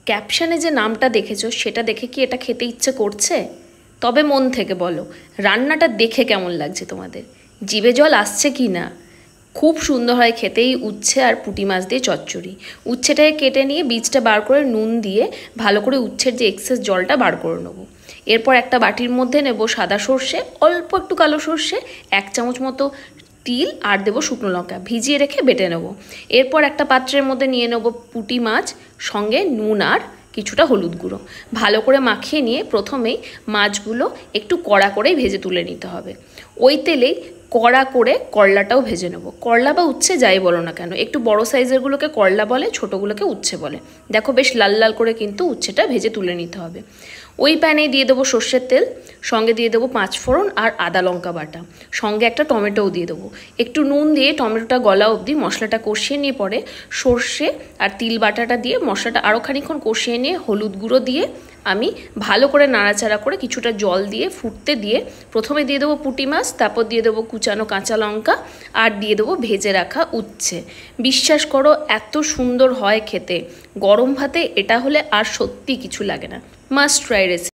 ক্যাপশনে যে নামটা দেখেছো সেটা দেখে কি এটা খেতে ইচ্ছে করছে? তবে মন থেকে বলো, রান্নাটা দেখে কেমন লাগছে তোমাদের? জিভে জল আসছে কি না? খুব সুন্দর হয় খেতেই উচ্ছে আর পুঁটি মাছ দিয়ে চচ্চড়ি। উচ্ছেটাকে কেটে নিয়ে বীজটা বার করে নুন দিয়ে ভালো করে উচ্ছের যে এক্সেস জলটা বার করে নেবো। এরপর একটা বাটির মধ্যে নেব সাদা সর্ষে, অল্প একটু কালো সর্ষে, 1 চামচ মতো তিল আর দেবো শুকনো লঙ্কা, ভিজিয়ে রেখে বেটে নেব। এরপর একটা পাত্রের মধ্যে নিয়ে নেব পুঁটি মাছ, সঙ্গে নুন আর কিছুটা হলুদ গুঁড়ো। ভালো করে মাখিয়ে নিয়ে প্রথমেই মাছগুলো একটু কড়া করেই ভেজে তুলে নিতে হবে। ওই তেলেই কড়া করে করলাটাও ভেজে নেব। করলা বা উচ্ছে যাই বলো না কেন, একটু বড় সাইজেরগুলোকে করলা বলে, ছোটোগুলোকে উচ্ছে বলে। দেখো বেশ লাল লাল করে কিন্তু উচ্ছেটা ভেজে তুলে নিতে হবে। ওই প্যানেই দিয়ে দেবো সর্ষের তেল, সঙ্গে দিয়ে দেবো 5 ফোড়ন আর আদা লঙ্কা বাটা, সঙ্গে একটা টমেটোও দিয়ে দেবো। একটু নুন দিয়ে টমেটোটা গলা অবধি মশলাটা কষিয়ে নিয়ে পরে সর্ষে আর তিল বাটাটা দিয়ে মশলাটা আরও খানিকক্ষণ কষিয়ে নিয়ে হলুদ গুঁড়ো দিয়ে আমি ভালো করে নাড়াচাড়া করে কিছুটা জল দিয়ে ফুটতে দিয়ে প্রথমে দিয়ে দেবো পুঁটি মাছ, তারপর দিয়ে দেবো কুচানো কাঁচা লঙ্কা আর দিয়ে দেবো ভেজে রাখা উচ্ছে। বিশ্বাস করো এত সুন্দর হয় খেতে, গরম ভাতে এটা হলে আর সত্যি কিছু লাগে না। Must try recipe.